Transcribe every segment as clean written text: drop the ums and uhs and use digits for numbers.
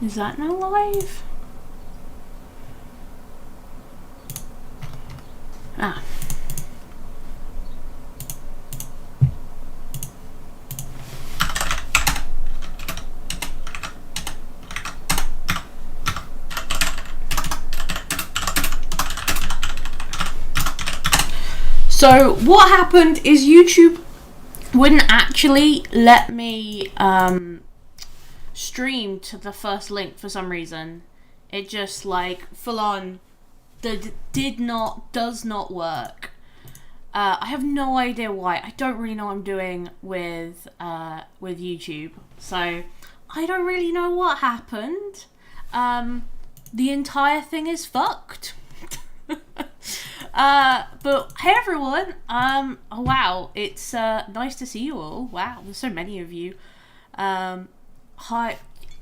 Is that now live? Ah. So what happened is YouTube wouldn't actually let me stream to the first link for some reason. It just like full on does not work. I have no idea why. I don't really know what I'm doing with YouTube, so I don't really know what happened. The entire thing is fucked. But hey everyone, oh wow, it's nice to see you all. Wow, there's so many of you.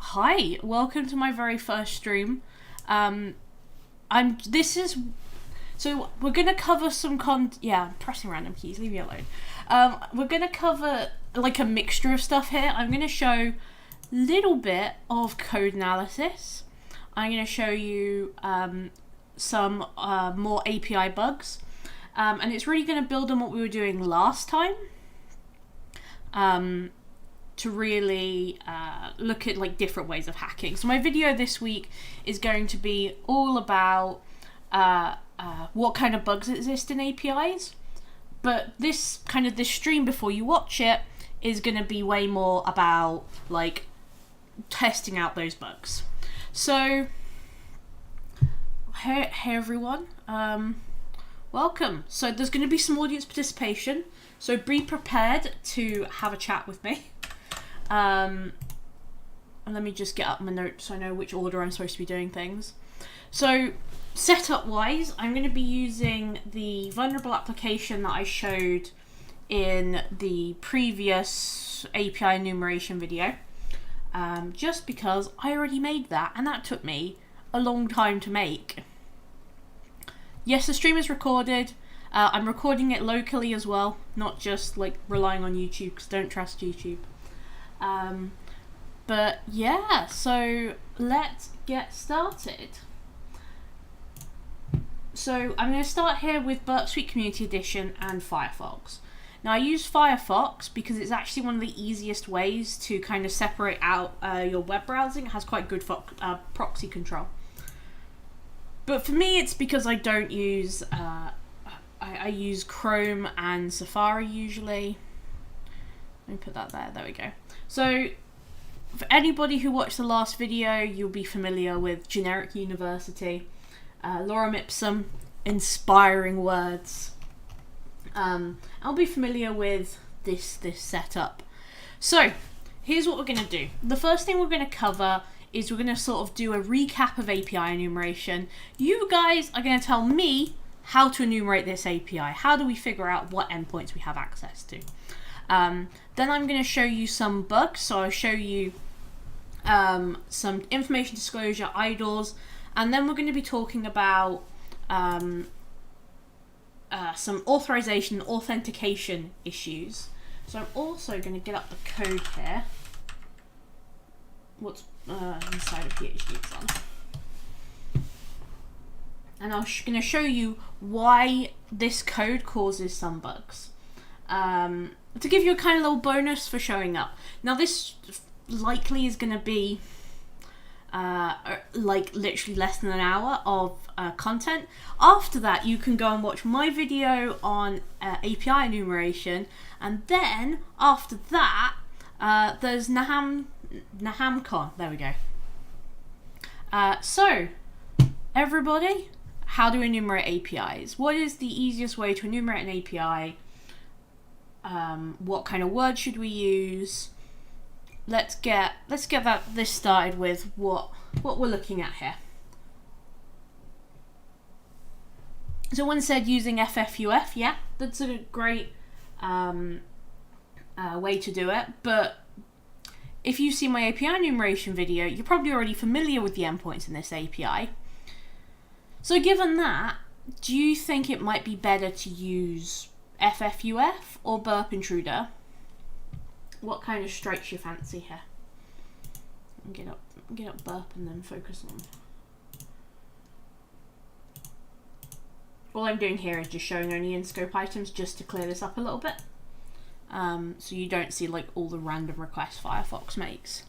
Hi, welcome to my very first stream. So we're gonna cover some I'm pressing random keys, leave me alone. We're gonna cover like a mixture of stuff here. I'm gonna show a little bit of code analysis. I'm gonna show you some more API bugs, and it's really going to build on what we were doing last time, to really look at like different ways of hacking. So my video this week is going to be all about what kind of bugs exist in APIs, but this stream before you watch it is going to be way more about like testing out those bugs. So hey everyone, welcome. So there's going to be some audience participation, so be prepared to have a chat with me. And let me just get up my notes so I know which order I'm supposed to be doing things. So setup wise, I'm going to be using the vulnerable application that I showed in the previous API enumeration video, just because I already made that and that took me a long time to make. Yes, the stream is recorded. I'm recording it locally as well, not just like relying on YouTube, because don't trust YouTube. But yeah, so let's get started. So I'm going to start here with Burp Suite Community Edition and Firefox. Now I use Firefox because it's actually one of the easiest ways to kind of separate out your web browsing. It has quite good proxy control. But for me, it's because I don't use, I use Chrome and Safari usually. Let me put that there we go. So, for anybody who watched the last video, you'll be familiar with Generic University, Lorem Ipsum, inspiring words. I'll be familiar with this setup. So, here's what we're going to do. The first thing we're going to cover is we're going to sort of do a recap of API enumeration. You guys are going to tell me how to enumerate this API. How do we figure out what endpoints we have access to? Then I'm going to show you some bugs. So I'll show you some information disclosure IDLEs, and then we're going to be talking about some authorization and authentication issues. So I'm also going to get up the code here. What's inside of PhD exam. And I'm going to show you why this code causes some bugs. To give you a kind of little bonus for showing up. Now this likely is going to be like literally less than an hour of content. After that you can go and watch my video on API enumeration, and then after that there's NahamCon. There we go. So, everybody, how do we enumerate APIs? What is the easiest way to enumerate an API? What kind of words should we use? Let's get this started with what we're looking at here. So one said using FFUF. Yeah, that's a great way to do it, but if you see my API enumeration video, you're probably already familiar with the endpoints in this API. So given that, do you think it might be better to use FFUF or Burp Intruder? What kind of strikes your fancy here? Get up burp and then focus on. All I'm doing here is just showing only in-scope items just to clear this up a little bit. So you don't see like all the random requests Firefox makes.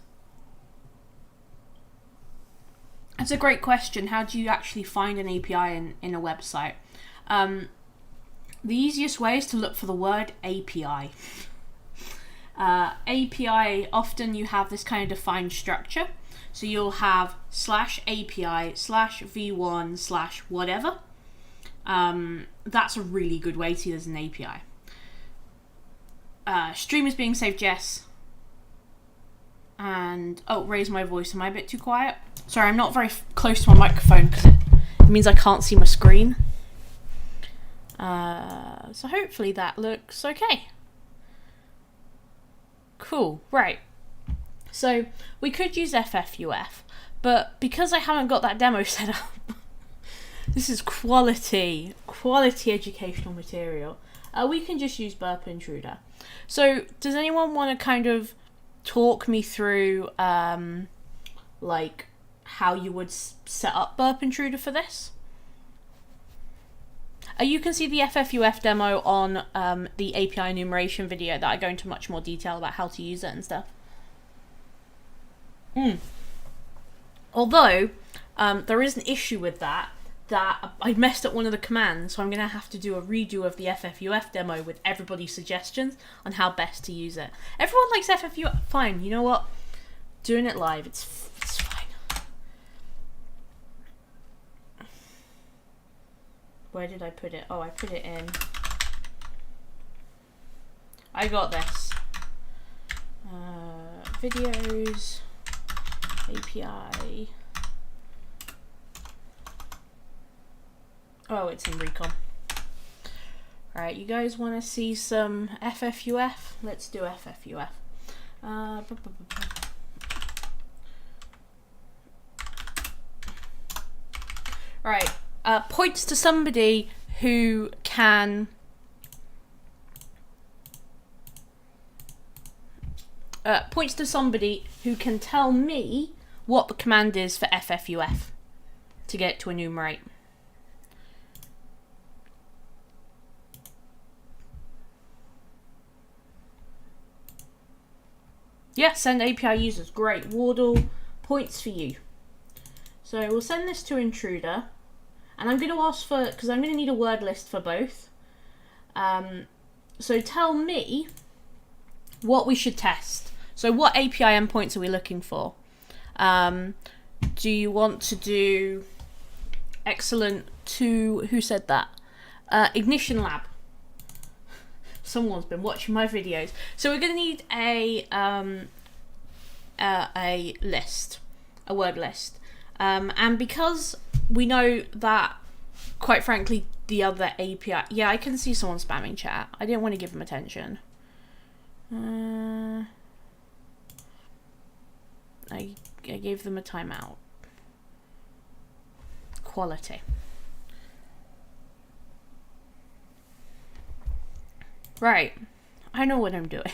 That's a great question. How do you actually find an API in a website? The easiest way is to look for the word API. API, often you have this kind of defined structure. So you'll have /API /v1 / whatever. That's a really good way to use an API. Stream is being saved, yes. And, oh, raise my voice. Am I a bit too quiet? Sorry, I'm not very close to my microphone because it means I can't see my screen. So hopefully that looks okay. Cool, right. So we could use FFUF, but because I haven't got that demo set up, this is quality educational material. We can just use Burp Intruder. So does anyone want to kind of talk me through like how you would set up Burp Intruder for this? You can see the FFUF demo on the API enumeration video that I go into much more detail about how to use it and stuff. Although there is an issue with that I messed up one of the commands, so I'm going to have to do a redo of the FFUF demo with everybody's suggestions on how best to use it. Everyone likes FFUF. Fine, you know what? Doing it live, it's fine. Where did I put it? Oh, I put it in. I got this. Videos, API. Oh, it's in Recon. Alright, you guys want to see some FFUF? Let's do FFUF. Right. Points to somebody who can tell me what the command is for FFUF to get to enumerate. Yeah, send API users. Great. Wardle, points for you. So we'll send this to Intruder. And I'm going to ask for, because I'm going to need a word list for both. So tell me what we should test. So what API endpoints are we looking for? Do you want to do excellent to, who said that? Ignition Lab. Someone's been watching my videos. So we're going to need a list, a word list. And because we know that, quite frankly, the other API... Yeah, I can see someone spamming chat. I didn't want to give them attention. I gave them a timeout. Quality. Right. I know what I'm doing.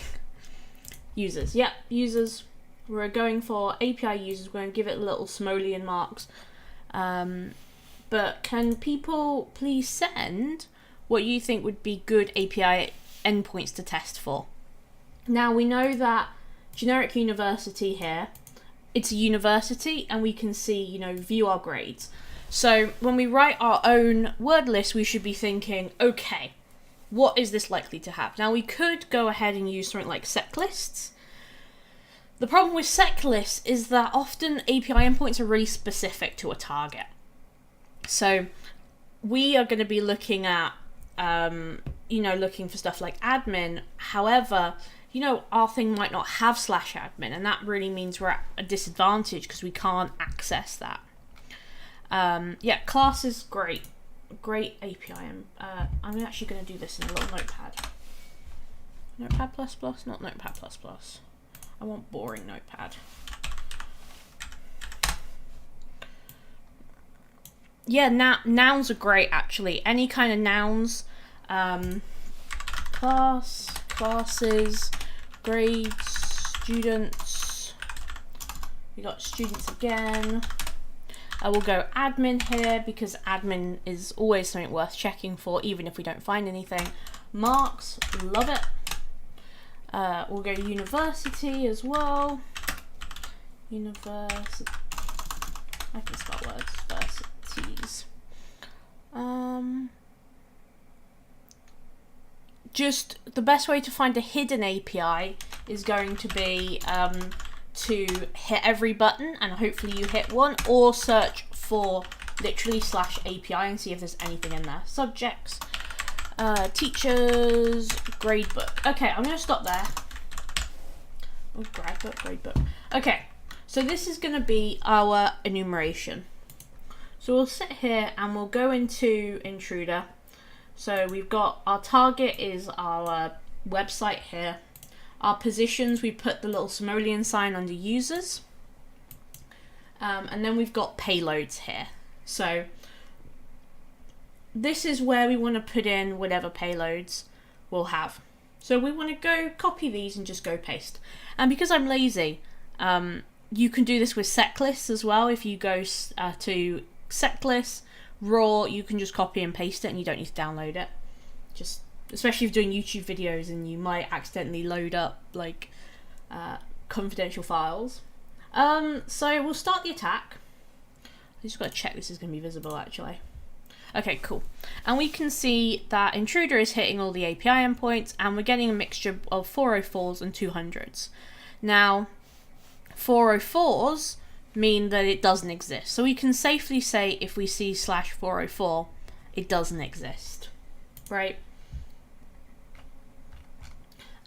Users. Yep, users. We're going for API users. We're going to give it little simoleon marks. But can people please send what you think would be good API endpoints to test for? Now we know that generic university here, it's a university and we can see, you know, view our grades. So when we write our own word list, we should be thinking, okay, what is this likely to have? Now we could go ahead and use something like sec lists. The problem with sec lists is that often API endpoints are really specific to a target. So we are going to be looking at, looking for stuff like admin. However, our thing might not have /admin, and that really means we're at a disadvantage because we can't access that. Class is great. Great API. I'm actually going to do this in a little notepad. Notepad++, not Notepad++. I want boring notepad. Yeah, nouns are great, actually. Any kind of nouns. Class, classes, grades, students, We got students again. I will go admin here because admin is always something worth checking for, even if we don't find anything. Marks, love it. We'll go university as well. University. I can spell words. Universities. Just the best way to find a hidden API is going to be to hit every button and hopefully you hit one, or search for literally /API and see if there's anything in there. Subjects, teachers, gradebook. Okay, I'm going to stop there. Oh, gradebook. Okay, so this is going to be our enumeration. So we'll sit here and we'll go into Intruder. So we've got our target is our website here. Our positions, we put the little simoleon sign under users. And then we've got payloads here. So this is where we want to put in whatever payloads we'll have. So we want to go copy these and just go paste. And because I'm lazy, you can do this with seclists as well. If you go to seclists, raw, you can just copy and paste it and you don't need to download it. Just especially if you're doing YouTube videos and you might accidentally load up like confidential files. So we'll start the attack. I just got to check this is going to be visible actually. Okay, cool. And we can see that Intruder is hitting all the API endpoints and we're getting a mixture of 404s and 200s. Now, 404s mean that it doesn't exist. So we can safely say if we see /404, it doesn't exist, right?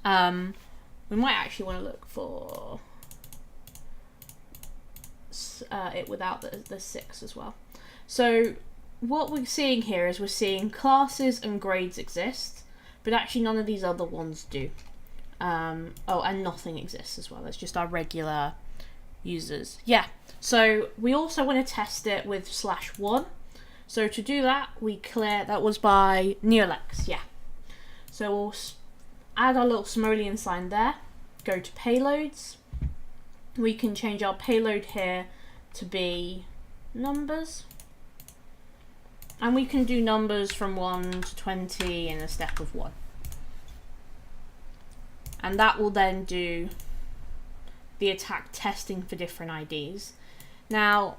We might actually want to look for it without the 6 as well. So what we're seeing here is we're seeing classes and grades exist, but actually none of these other ones do. Oh, and nothing exists as well. It's just our regular users. Yeah, so we also want to test it with /1. So to do that, we clear, that was by Neolex, yeah. So we'll add our little simoleon sign there, go to payloads. We can change our payload here to be numbers. And we can do numbers from 1 to 20 in a step of 1. And that will then do the attack testing for different IDs. Now,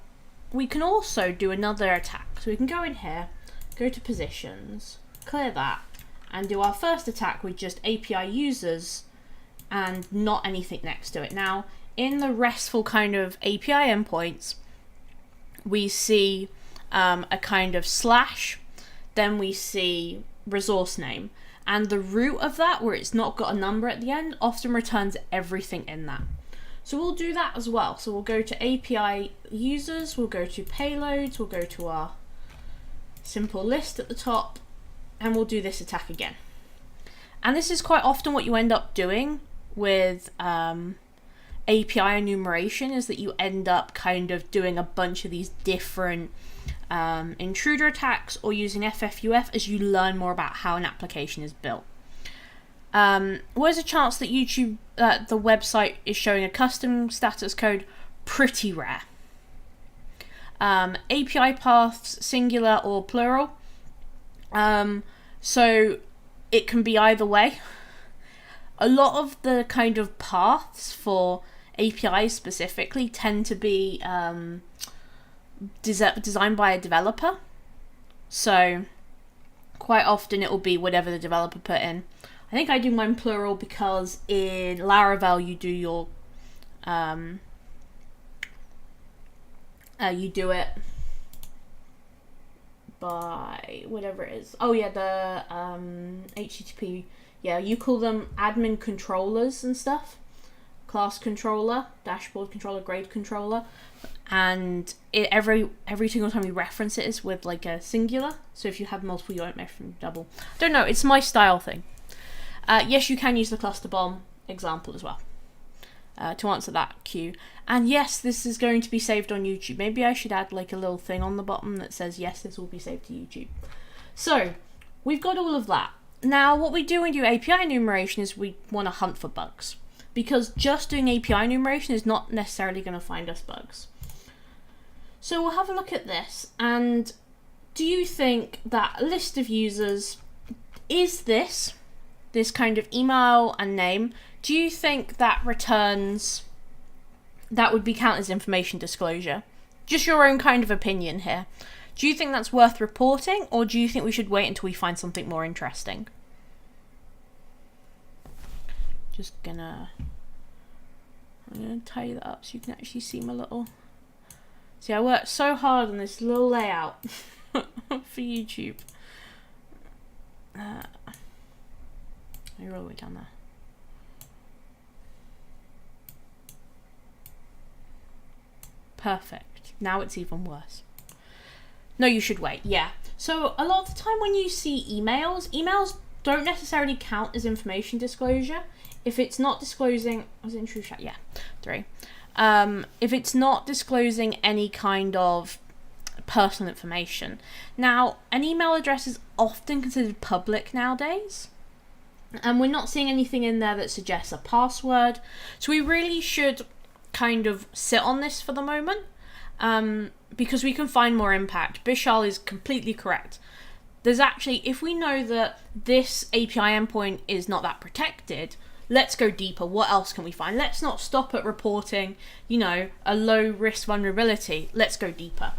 we can also do another attack. So we can go in here, go to positions, clear that, and do our first attack with just API users and not anything next to it. Now, in the RESTful kind of API endpoints, we see a kind of /, then we see resource name. And the root of that, where it's not got a number at the end, often returns everything in that. So we'll do that as well. So we'll go to API users, we'll go to payloads, we'll go to our simple list at the top, and we'll do this attack again. And this is quite often what you end up doing with API enumeration, is that you end up kind of doing a bunch of these different intruder attacks or using FFUF as you learn more about how an application is built. Where's a chance that YouTube, the website is showing a custom status code? Pretty rare. API paths, singular or plural. So it can be either way. A lot of the kind of paths for APIs specifically tend to be designed by a developer. So quite often it will be whatever the developer put in. I think I do mine plural because in Laravel you do your you do it by whatever it is. Oh yeah, the HTTP. Yeah, you call them admin controllers and stuff. Class controller, dashboard controller, grade controller, and every single time you reference it is with like a singular. So if you have multiple, you won't reference double. Don't know. It's my style thing. Yes, you can use the cluster bomb example as well to answer that queue. And yes, this is going to be saved on YouTube. Maybe I should add like a little thing on the bottom that says yes, this will be saved to YouTube. So we've got all of that. Now, what we do when we do API enumeration is we want to hunt for bugs. because just doing API enumeration is not necessarily going to find us bugs. So we'll have a look at this, and do you think that a list of users is this kind of email and name, do you think that returns, that would be counted as information disclosure? Just your own kind of opinion here. Do you think that's worth reporting, or do you think we should wait until we find something more interesting? I'm gonna tidy that up so you can actually see my little... See, I worked so hard on this little layout for YouTube. You're all the way down there. Perfect. Now it's even worse. No, you should wait. Yeah. So a lot of the time when you see emails don't necessarily count as information disclosure if it's not disclosing. Was it in true chat? Yeah, 3. If it's not disclosing any kind of personal information. Now, an email address is often considered public nowadays, and we're not seeing anything in there that suggests a password. So we really should kind of sit on this for the moment, because we can find more impact. Bishal is completely correct. There's actually, if we know that this API endpoint is not that protected, let's go deeper. What else can we find? Let's not stop at reporting, a low risk vulnerability. Let's go deeper.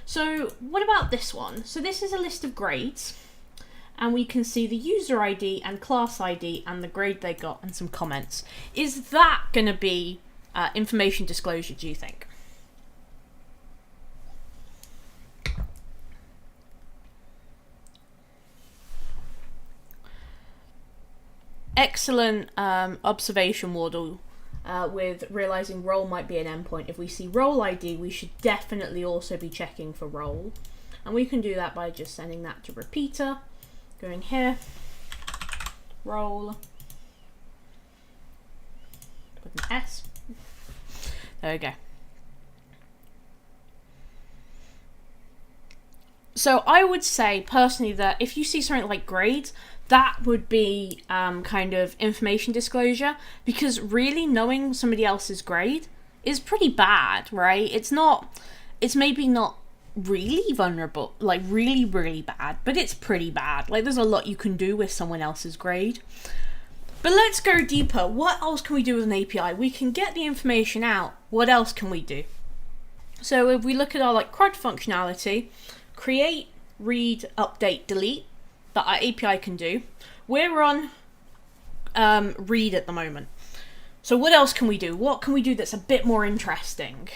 So what about this one? So this is a list of grades, and we can see the user ID and class ID and the grade they got and some comments. Is that going to be information disclosure, do you think? Excellent observation, Wardle, with realizing role might be an endpoint. If we see role ID, we should definitely also be checking for role. And we can do that by just sending that to repeater, going here, role, with an S. There we go. So I would say personally that if you see something like grades, that would be kind of information disclosure, because really knowing somebody else's grade is pretty bad, right? It's maybe not really vulnerable, like really, really bad, but it's pretty bad. Like there's a lot you can do with someone else's grade. But let's go deeper. What else can we do with an API? We can get the information out. What else can we do? So if we look at our CRUD functionality, create, read, update, delete, that our API can do. We're on read at the moment. So what else can we do? What can we do that's a bit more interesting?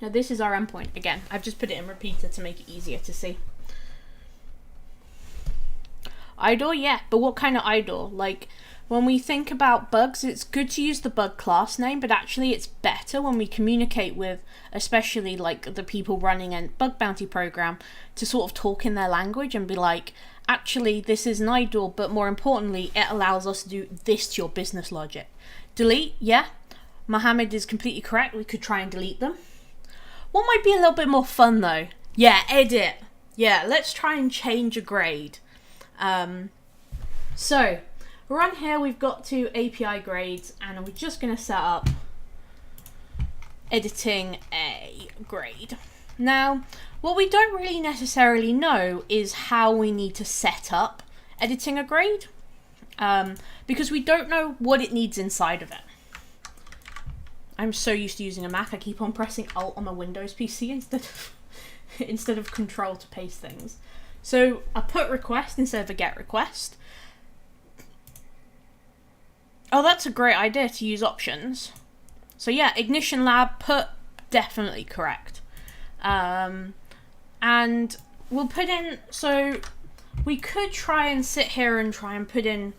Now this is our endpoint. Again, I've just put it in repeater to make it easier to see. Idle, yeah, but what kind of idle? Like, when we think about bugs, it's good to use the bug class name, but actually it's better when we communicate with, especially like the people running a bug bounty program, to sort of talk in their language and be like, actually this is an idle, but more importantly, it allows us to do this to your business logic. Delete, yeah, Mohammed is completely correct. We could try and delete them. What might be a little bit more fun though? Yeah, edit. Yeah, let's try and change a grade. So we're on here, we've got to API grades, and we're just going to set up editing a grade. Now, what we don't really necessarily know is how we need to set up editing a grade, because we don't know what it needs inside of it. I'm so used to using a Mac, I keep on pressing Alt on my Windows PC instead of Control to paste things. So I put request instead of a get request. Oh, that's a great idea to use options. So yeah, Ignition Lab, put definitely correct. And we'll put in, so we could try and sit here and try and put in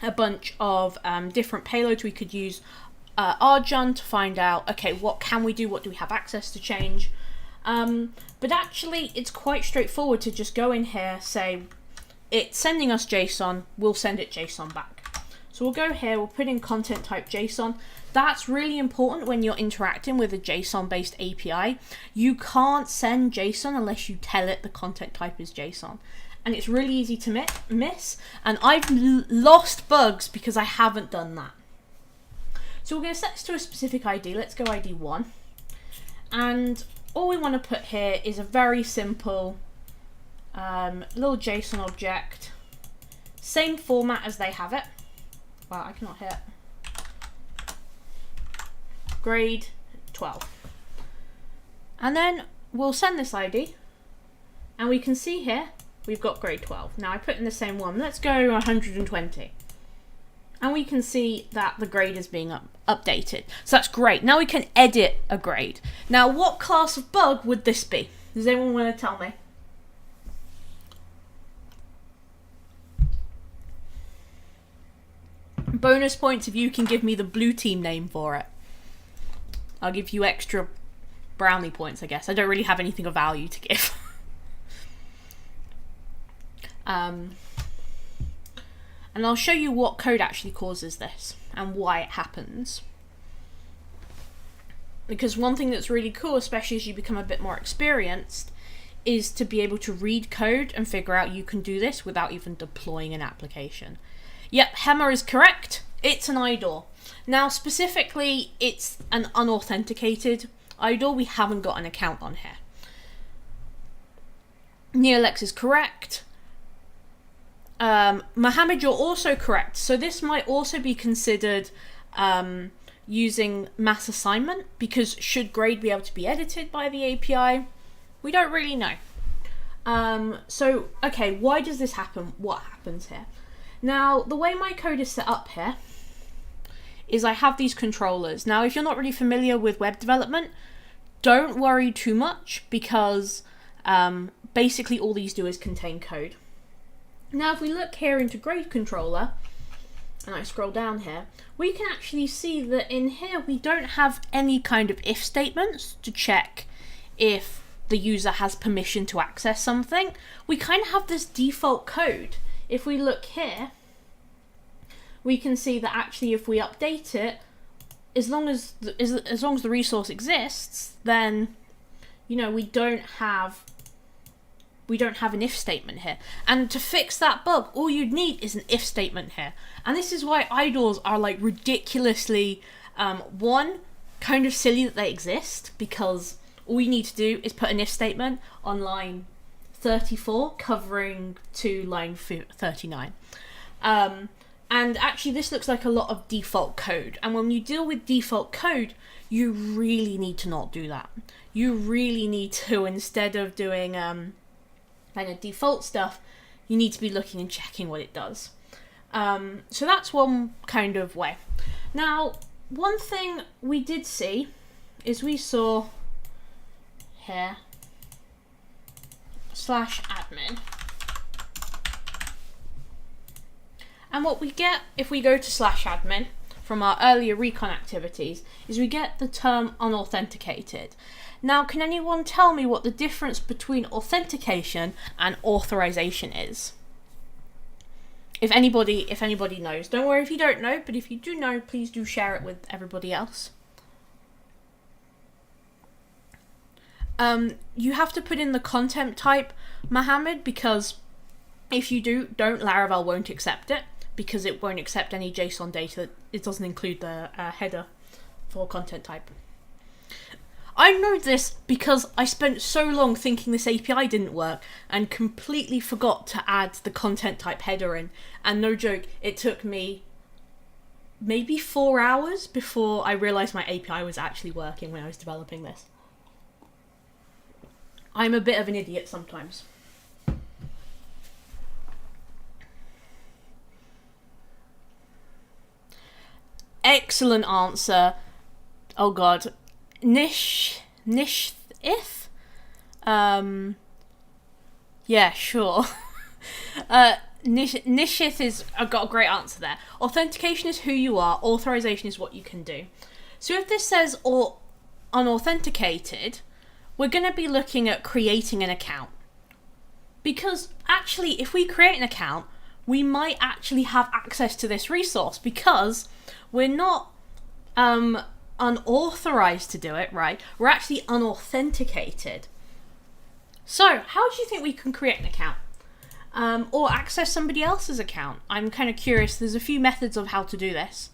a bunch of different payloads. We could use Arjun to find out, okay, what can we do? What do we have access to change? But actually, it's quite straightforward to just go in here, say, it's sending us JSON, we'll send it JSON back. So we'll go here, we'll put in content type JSON. That's really important when you're interacting with a JSON-based API. You can't send JSON unless you tell it the content type is JSON. And it's really easy to miss. And I've lost bugs because I haven't done that. So we're going to set this to a specific ID. Let's go ID 1. And all we want to put here is a very simple little JSON object. Same format as they have it. Wow, I cannot hit. Grade 12. And then we'll send this ID. And we can see here, we've got grade 12. Now I put in the same one. Let's go 120. And we can see that the grade is being updated. So that's great. Now we can edit a grade. Now what class of bug would this be? Does anyone want to tell me? Bonus points if you can give me the blue team name for it. I'll give you extra brownie points, I guess. I don't really have anything of value to give. And I'll show you what code actually causes this and why it happens. Because one thing that's really cool, especially as you become a bit more experienced, is to be able to read code and figure out you can do this without even deploying an application. Yep, Hema is correct. It's an IDOR. Now, specifically, it's an unauthenticated IDOR. We haven't got an account on here. Neolex is correct. Mohammed, you're also correct. So this might also be considered using mass assignment, because should grade be able to be edited by the API? We don't really know. So, okay, why does this happen? What happens here? Now, the way my code is set up here is I have these controllers. Now, if you're not really familiar with web development, don't worry too much, because basically all these do is contain code. Now, if we look here into grade controller, and I scroll down here, we can actually see that in here we don't have any kind of if statements to check if the user has permission to access something. We kind of have this default code. If we look here, we can see that actually if we update it, as long as the resource exists, then we don't have an if statement here. And to fix that bug, all you'd need is an if statement here. And this is why IDORs are like ridiculously, one, kind of silly that they exist, because all you need to do is put an if statement on line 34 covering to line 39. And actually this looks like a lot of default code. And when you deal with default code, you really need to not do that. You really need to, instead of doing kind of default stuff, you need to be looking and checking what it does. So that's one kind of way. Now, one thing we did see is we saw here /admin. And what we get if we go to /admin from our earlier recon activities is we get the term unauthenticated. Now, can anyone tell me what the difference between authentication and authorization is? If anybody knows. Don't worry if you don't know, but if you do know, please do share it with everybody else. You have to put in the content type, Mohammed, because if you don't, Laravel won't accept it, because it won't accept any JSON data. It doesn't include the header for content type. I know this because I spent so long thinking this API didn't work and completely forgot to add the content type header in. And no joke, it took me maybe 4 hours before I realized my API was actually working when I was developing this. I'm a bit of an idiot sometimes. Excellent answer. Oh god. Nishith? Yeah, sure. Nishith is, I've got a great answer there. Authentication is who you are, authorization is what you can do. So if this says unauthenticated, we're going to be looking at creating an account. Because actually, if we create an account, we might actually have access to this resource because we're not unauthorized to do it, right? We're actually unauthenticated. So how do you think we can create an account? Or access somebody else's account? I'm kind of curious. There's a few methods of how to do this.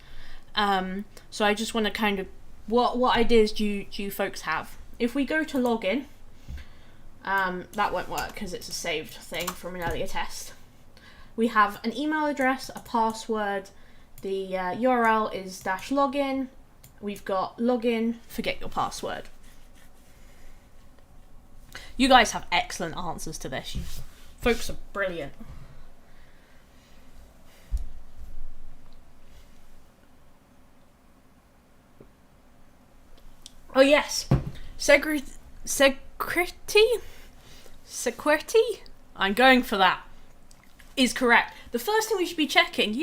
So I just want to kind of, what ideas do you folks have? If we go to login, that won't work because it's a saved thing from an earlier test. We have an email address, a password, the URL is -login. We've got login, forget your password. You guys have excellent answers to this. You folks are brilliant. Oh yes, security. I'm going for that. Is correct. The first thing we should be checking,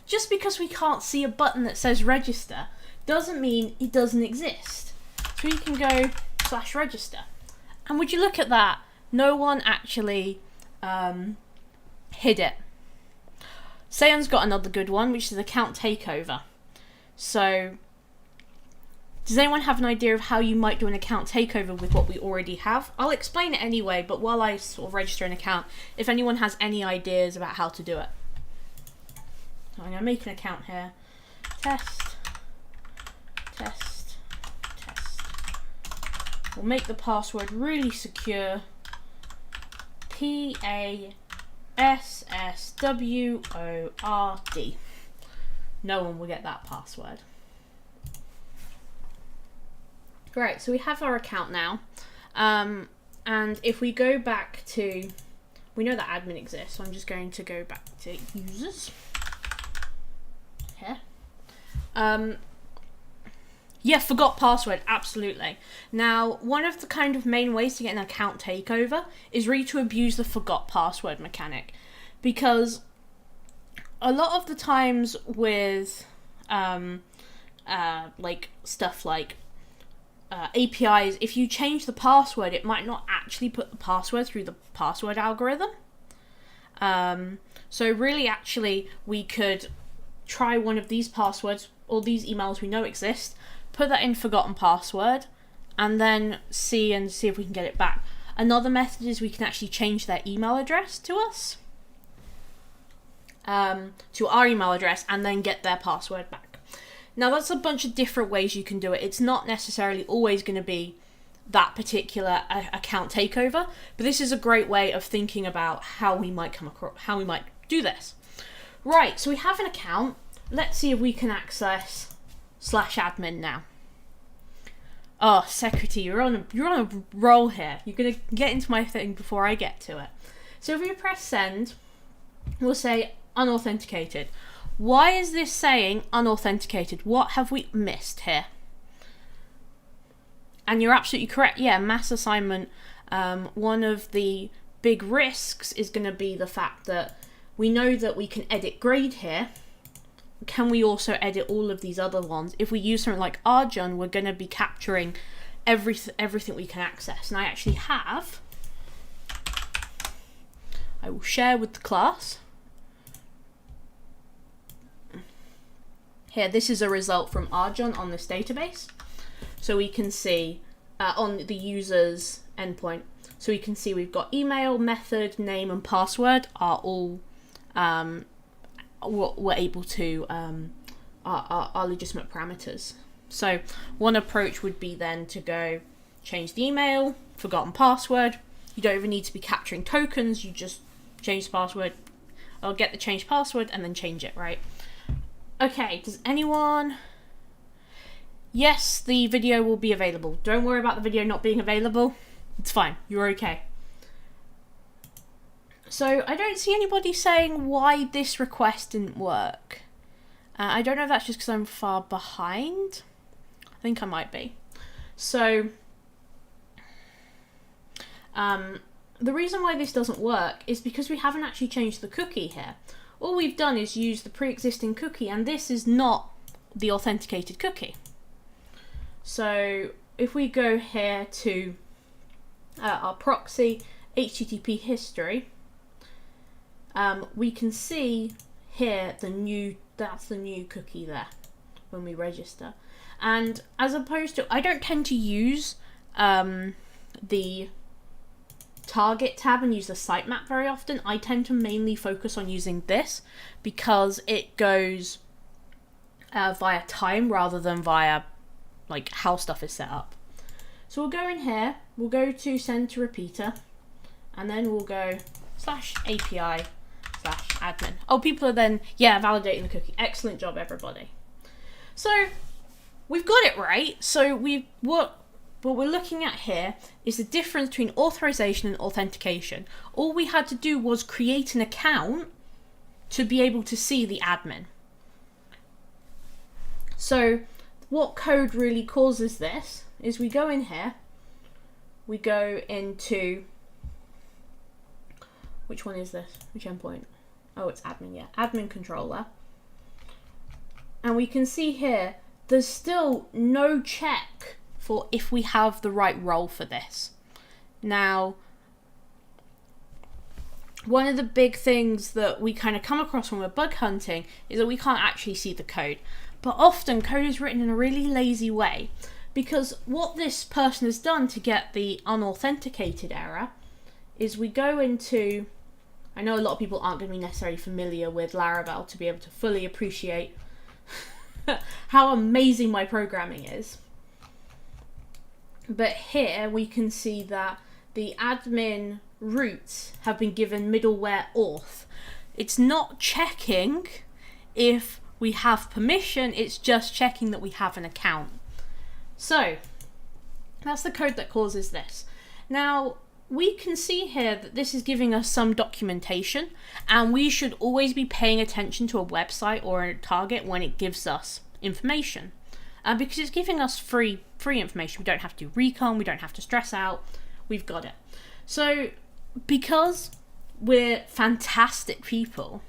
just because we can't see a button that says register doesn't mean it doesn't exist. So we can go /register. And would you look at that? No one actually hid it. Seon's got another good one, which is account takeover. So does anyone have an idea of how you might do an account takeover with what we already have? I'll explain it anyway, but while I sort of register an account, if anyone has any ideas about how to do it. So I'm going to make an account here. Test. We'll make the password really secure. PASSWORD. No one will get that password. Right, so we have our account now, and if we go back to, we know that admin exists, so I'm just going to go back to users, here. Yeah, forgot password, absolutely. Now, one of the kind of main ways to get an account takeover is really to abuse the forgot password mechanic, because a lot of the times with, like, stuff like, APIs, if you change the password, it might not actually put the password through the password algorithm. So really, actually, we could try one of these passwords or these emails we know exist, put that in forgotten password, and then see if we can get it back. Another method is we can actually change their email address to us, to our email address, and then get their password back. Now, that's a bunch of different ways you can do it. It's not necessarily always going to be that particular account takeover, but this is a great way of thinking about how we might do this. Right, so we have an account. Let's see if we can access /admin now. Oh, secretary, you're on a roll here. You're going to get into my thing before I get to it. So if we press send, we'll say unauthenticated. Why is this saying unauthenticated? What have we missed here? And you're absolutely correct. Yeah, mass assignment, one of the big risks is going to be the fact that we know that we can edit grade here. Can we also edit all of these other ones? If we use something like Arjun, we're going to be capturing everything we can access. And I actually have, I will share with the class. Here, this is a result from Arjun on this database. So we can see on the user's endpoint. So we can see we've got email, method, name, and password are all what we're able to are legitimate parameters. So one approach would be then to go change the email, forgotten password. You don't even need to be capturing tokens. You just change the password, or get the changed password and then change it, right? Okay, does anyone... Yes, the video will be available. Don't worry about the video not being available. It's fine, you're okay. So I don't see anybody saying why this request didn't work. I don't know if that's just because I'm far behind. I think I might be. So the reason why this doesn't work is because we haven't actually changed the cookie here. All we've done is use the pre-existing cookie, and this is not the authenticated cookie. So if we go here to our proxy HTTP history, we can see here that's the new cookie there when we register. And as opposed to, I don't tend to use the target tab and use the sitemap very often. I tend to mainly focus on using this because it goes via time rather than via like how stuff is set up. So we'll go in here, we'll go to send to repeater, and then we'll go /API/admin. Oh, people are then, validating the cookie. Excellent job, everybody. So we've got it right. So what we're looking at here is the difference between authorization and authentication. All we had to do was create an account to be able to see the admin. So what code really causes this is we go in here, we go into, which one is this? Which endpoint? Oh, it's admin, yeah. Admin controller. And we can see here, there's still no check for if we have the right role for this. Now, one of the big things that we kind of come across when we're bug hunting is that we can't actually see the code. But often code is written in a really lazy way, because what this person has done to get the unauthenticated error is we go into, I know a lot of people aren't going to be necessarily familiar with Laravel to be able to fully appreciate how amazing my programming is. But here we can see that the admin roots have been given middleware auth. It's not checking if we have permission, it's just checking that we have an account. So that's the code that causes this. Now we can see here that this is giving us some documentation, and we should always be paying attention to a website or a target when it gives us information. Because it's giving us free information. We don't have to do recon, we don't have to stress out, we've got it. So because we're fantastic people,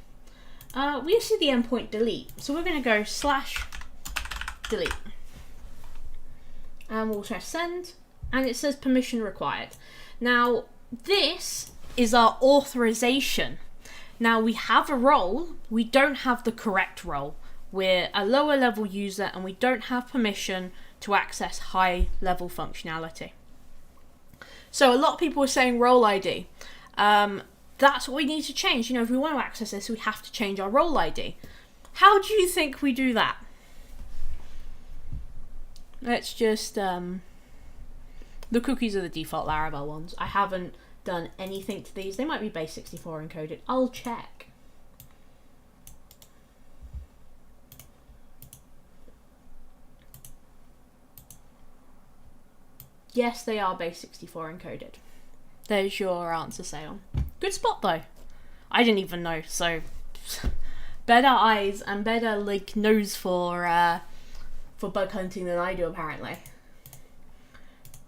we see the endpoint delete. So we're going to go /delete. And we'll press send, and it says permission required. Now this is our authorization. Now we have a role, we don't have the correct role. We're a lower level user and we don't have permission to access high level functionality. So a lot of people are saying role ID. That's what we need to change. You know, if we want to access this, we have to change our role ID. How do you think we do that? Let's just, the cookies are the default Laravel ones. I haven't done anything to these. They might be base64 encoded. I'll check. Yes, they are base64 encoded. There's your answer, Sayon. Good spot though. I didn't even know, so better eyes and better like nose for bug hunting than I do apparently.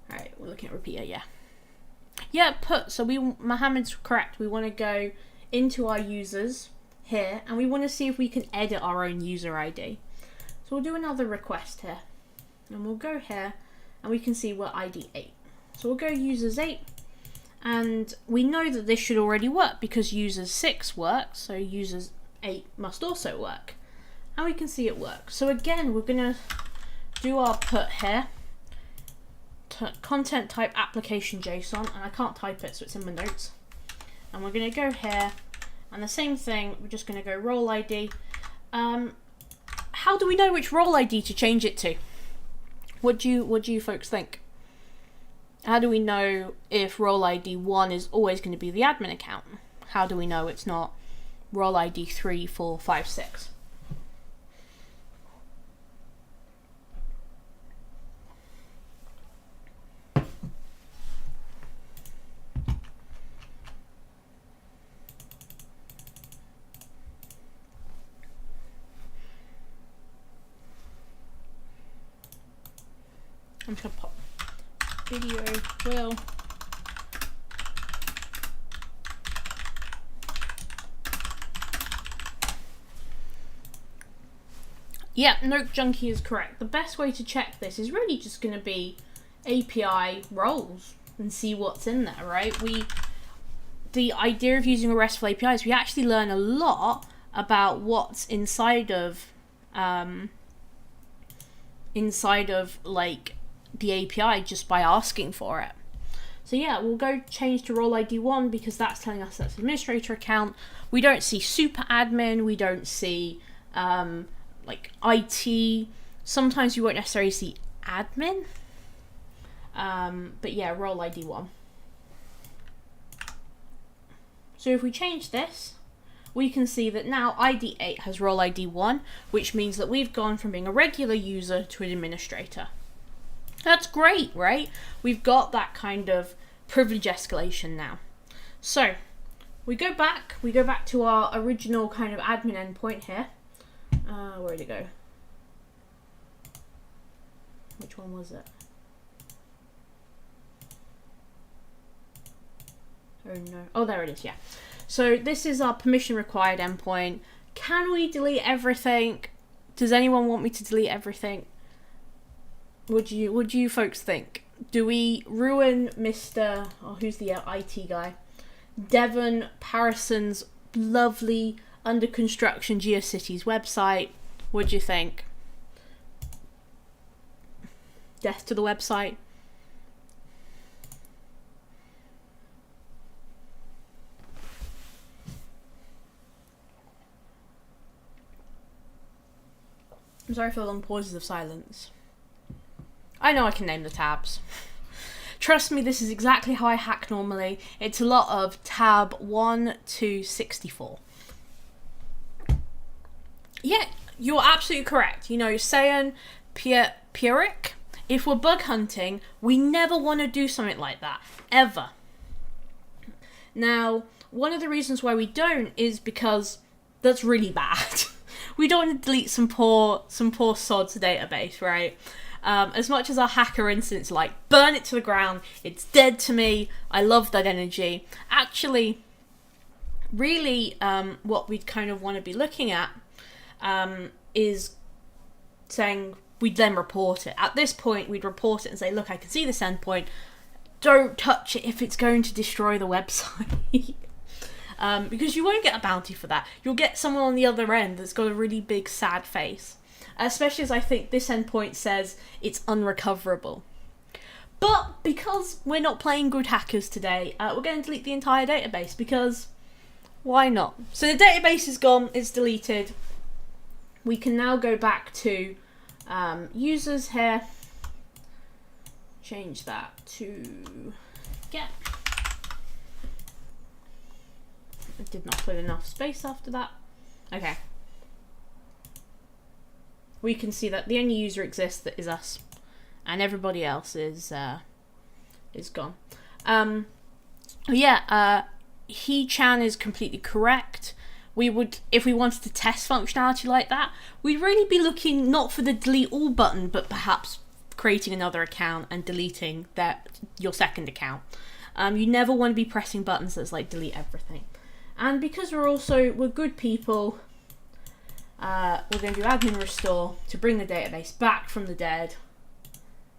Alright, we're looking at repeater, yeah. Yeah, so Mohammed's correct. We want to go into our users here and we want to see if we can edit our own user ID. So we'll do another request here. And we'll go here and we can see we're ID 8. So we'll go users 8, and we know that this should already work because users 6 works, so users 8 must also work. And we can see it works. So again, we're going to do our put here, content type application JSON, and I can't type it so it's in my notes. And we're going to go here, and the same thing, we're just going to go role ID. How do we know which role ID to change it to? What do you folks think? How do we know if role ID 1 is always going to be the admin account? How do we know it's not role ID 3, 4, 5, 6? I'm just gonna pop video will. Yeah, Note Junkie is correct. The best way to check this is really just going to be API roles and see what's in there, right? the idea of using a RESTful API is we actually learn a lot about what's inside of like the API just by asking for it. So yeah, we'll go change to role ID 1 because that's telling us that's an administrator account. We don't see super admin, we don't see like IT. Sometimes you won't necessarily see admin. But yeah, role ID 1. So if we change this, we can see that now ID 8 has role ID 1, which means that we've gone from being a regular user to an administrator. That's great, right? We've got that kind of privilege escalation now. So we go back to our original kind of admin endpoint here. Where'd it go? Which one was it? Oh no. Oh, there it is, yeah. So this is our permission required endpoint. Can we delete everything? Does anyone want me to delete everything? What do you folks think? Do we ruin Mr. Oh, who's the IT guy? Devon Parison's lovely under construction GeoCities website? What do you think? Death to the website? I'm sorry for the long pauses of silence. I know I can name the tabs. Trust me, this is exactly how I hack normally. It's a lot of tab 1 to 64. Yeah, you're absolutely correct. You know, saying Pierrick, if we're bug hunting, we never want to do something like that, ever. Now, one of the reasons why we don't is because that's really bad. We don't want to delete some poor sod's database, right? As much as our hacker instincts like, burn it to the ground, it's dead to me, I love that energy. Actually, really, what we'd kind of want to be looking at is saying we'd then report it. At this point, we'd report it and say, look, I can see this endpoint. Don't touch it if it's going to destroy the website. Because you won't get a bounty for that. You'll get someone on the other end that's got a really big sad face. Especially as I think this endpoint says it's unrecoverable. But because we're not playing good hackers today, we're going to delete the entire database because why not? So the database is gone, it's deleted. We can now go back to users here. Change that to get. I did not put enough space after that. Okay. We can see that the only user exists that is us, and everybody else is gone. He-chan is completely correct. We would, if we wanted to test functionality like that, we'd really be looking not for the delete all button, but perhaps creating another account and deleting your second account. You never want to be pressing buttons that's like delete everything. And because we're good people, we're going to do admin restore to bring the database back from the dead.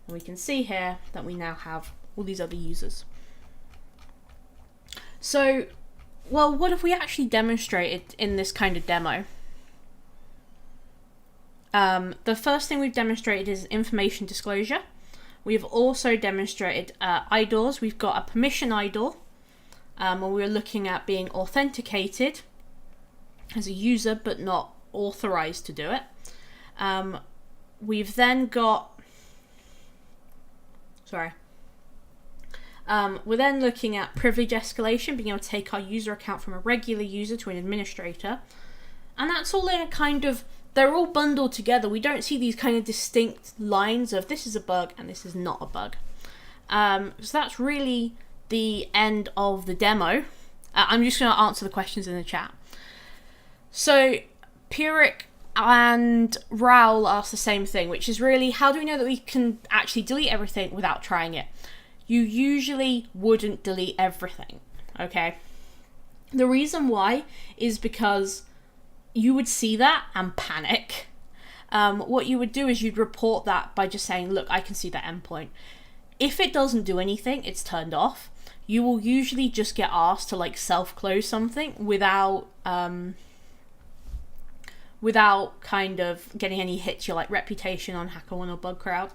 And we can see here that we now have all these other users. So, well, what have we actually demonstrated in this kind of demo? The first thing we've demonstrated is information disclosure. We've also demonstrated IDORs. We've got a permission IDOR, where we're looking at being authenticated as a user, but not authorized to do it. We've then got, we're then looking at privilege escalation, being able to take our user account from a regular user to an administrator. And that's all in a kind of, they're all bundled together. We don't see these kind of distinct lines of this is a bug and this is not a bug. So that's really the end of the demo. I'm just going to answer the questions in the chat. So Pierrick and Raoul asked the same thing, which is really, how do we know that we can actually delete everything without trying it? You usually wouldn't delete everything, okay? The reason why is because you would see that and panic. What you would do is you'd report that by just saying, look, I can see that endpoint. If it doesn't do anything, it's turned off. You will usually just get asked to like self-close something without kind of getting any hits your like reputation on HackerOne or BugCrowd.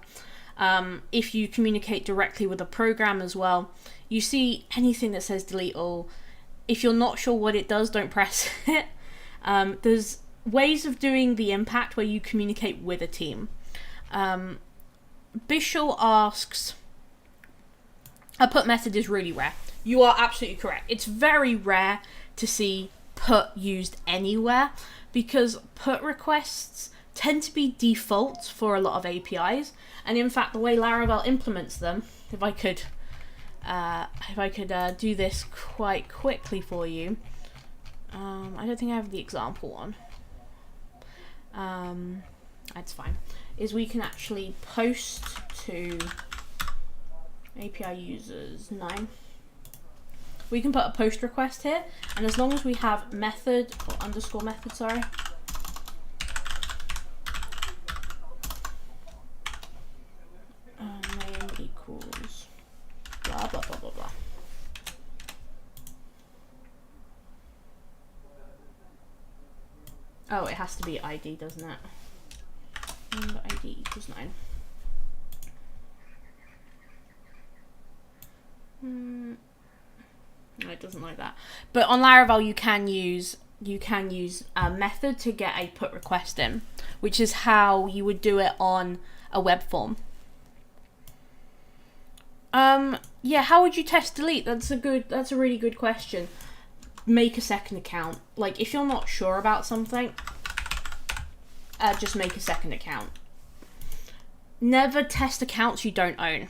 If you communicate directly with a program as well, you see anything that says delete all. If you're not sure what it does, don't press it. There's ways of doing the impact where you communicate with a team. Bishul asks, a put method is really rare. You are absolutely correct. It's very rare to see put used anywhere because put requests tend to be default for a lot of APIs. And in fact, the way Laravel implements them, if I could do this quite quickly for you, I don't think I have the example one. That's fine. Is we can actually post to API users 9. We can put a post request here, and as long as we have method or underscore method, sorry. Name equals blah blah blah blah blah. Oh, it has to be ID, doesn't it? And ID equals 9. No, it doesn't like that. But on Laravel, you can use a method to get a put request in, which is how you would do it on a web form. Yeah, how would you test delete? That's a really good question. Make a second account. Like, if you're not sure about something, just make a second account. Never test accounts you don't own.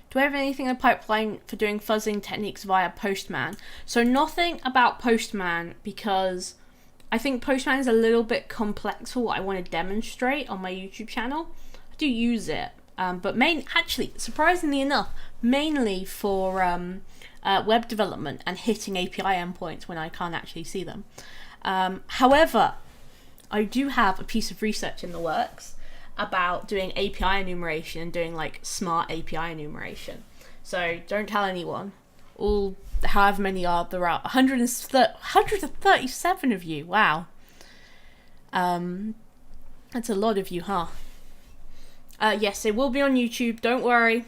Do I have anything in the pipeline for doing fuzzing techniques via Postman? So nothing about Postman, because I think Postman is a little bit complex for what I want to demonstrate on my YouTube channel. I do use it, but actually, surprisingly enough, mainly for web development and hitting API endpoints when I can't actually see them. However, I do have a piece of research in the works about doing API enumeration and doing like smart API enumeration. So don't tell anyone. All however many are there are 137 of you. Wow. That's a lot of you, huh? Yes, it will be on YouTube. Don't worry.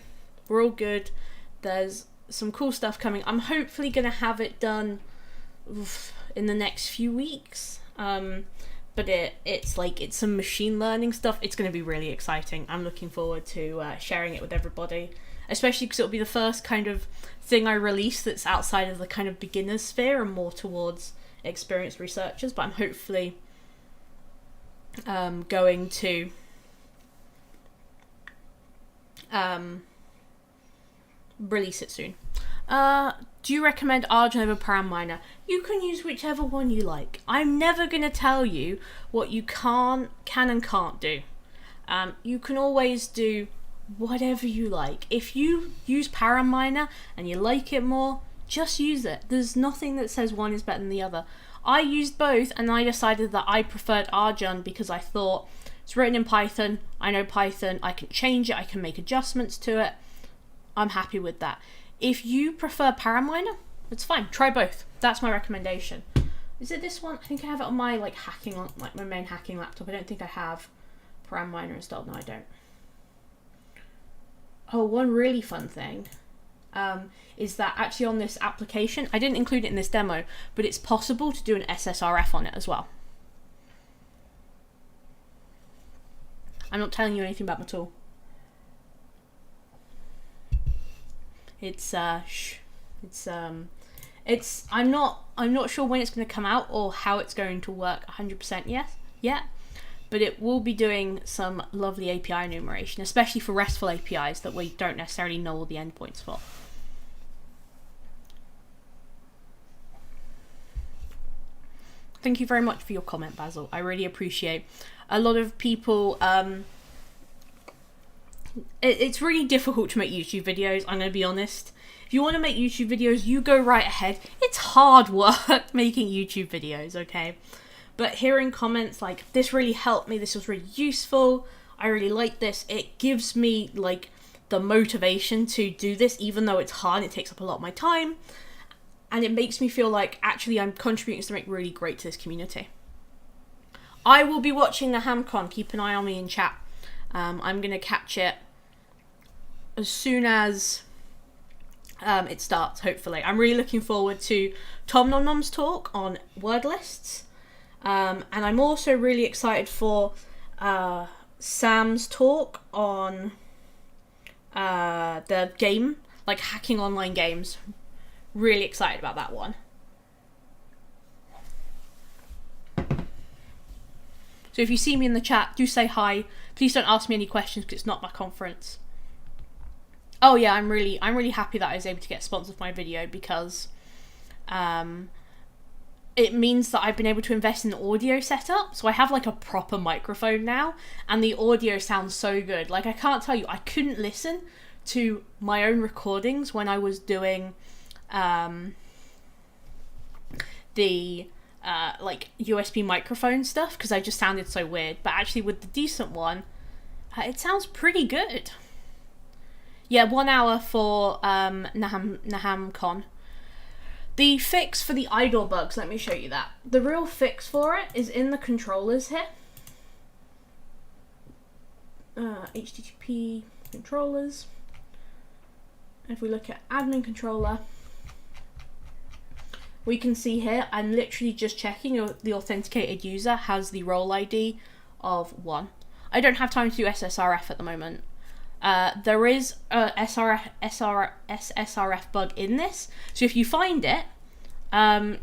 We're all good. There's some cool stuff coming. I'm hopefully going to have it done in the next few weeks. But it's some machine learning stuff. It's going to be really exciting. I'm looking forward to sharing it with everybody, especially because it'll be the first kind of thing I release that's outside of the kind of beginner sphere and more towards experienced researchers. But I'm hopefully going to release it soon. Do you recommend Argent over ParamMiner? You can use whichever one you like. I'm never going to tell you what you can and can't do. You can always do whatever you like. If you use ParamMiner and you like it more, just use it. There's nothing that says one is better than the other. I used both and I decided that I preferred Argent because I thought it's written in Python. I know Python. I can change it. I can make adjustments to it. I'm happy with that. If you prefer ParamMiner, it's fine. Try both. That's my recommendation. Is it this one? I think I have it on my my main hacking laptop. I don't think I have ParamMiner installed. No, I don't. Oh, one really fun thing is that actually on this application, I didn't include it in this demo, but it's possible to do an SSRF on it as well. I'm not telling you anything about my tool. I'm not sure when it's going to come out or how it's going to work 100% yet, but it will be doing some lovely API enumeration, especially for RESTful APIs that we don't necessarily know all the endpoints for. Thank you very much for your comment, Basil. I really appreciate. A lot of people, it's really difficult to make YouTube videos, I'm going to be honest. If you want to make YouTube videos, you go right ahead. It's it's hard work making YouTube videos, okay? But hearing comments like, this really helped me, this was really useful, I really like this, it gives me like the motivation to do this, even though it's hard, it takes up a lot of my time, and it makes me feel like actually I'm contributing something really great to this community. I will be watching the HamCon, keep an eye on me in chat. I'm going to catch it as soon as it starts, hopefully. I'm really looking forward to Tom Nom Nom's talk on word lists. And I'm also really excited for Sam's talk on the game, like hacking online games. Really excited about that one. So if you see me in the chat, do say hi. Please don't ask me any questions because it's not my conference. Oh yeah, I'm really happy that I was able to get sponsored for my video because it means that I've been able to invest in the audio setup. So I have like a proper microphone now and the audio sounds so good. Like I can't tell you, I couldn't listen to my own recordings when I was doing the like USB microphone stuff because I just sounded so weird. But actually with the decent one, it sounds pretty good. Yeah, 1 hour for NahamCon. The fix for the idle bugs, let me show you that. The real fix for it is in the controllers here. HTTP controllers. If we look at admin controller, we can see here, I'm literally just checking the authenticated user has the role ID of 1. I don't have time to do SSRF at the moment. There is a SSRF bug in this, so if you find it, and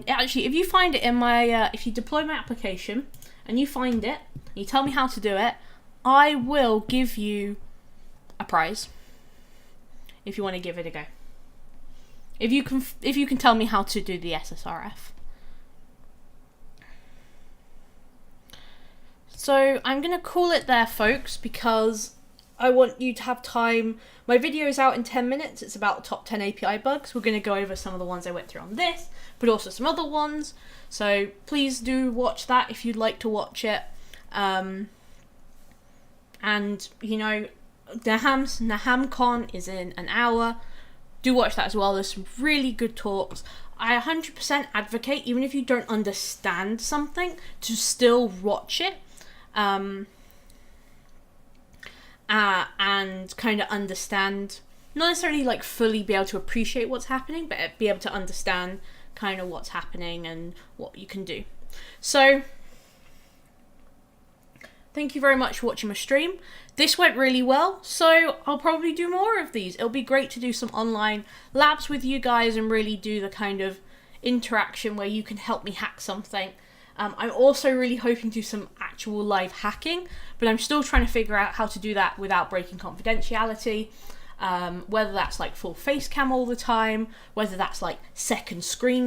actually if you find it in my, if you deploy my application and you find it, and you tell me how to do it, I will give you a prize if you want to give it a go. If you can tell me how to do the SSRF. So I'm gonna call it there, folks, because I want you to have time. My video is out in 10 minutes. It's about the top 10 API bugs. We're going to go over some of the ones I went through on this, but also some other ones. So please do watch that if you'd like to watch it. And, you know, NahamCon is in an hour. Do watch that as well. There's some really good talks. I 100% advocate, even if you don't understand something, to still watch it. And kind of understand, not necessarily like fully be able to appreciate what's happening, but be able to understand kind of what's happening and what you can do. So thank you very much for watching my stream. This went really well, so I'll probably do more of these. It'll be great to do some online labs with you guys and really do the kind of interaction where you can help me hack something. I'm also really hoping to do some actual live hacking, but I'm still trying to figure out how to do that without breaking confidentiality. Whether that's like full face cam all the time, whether that's like second screen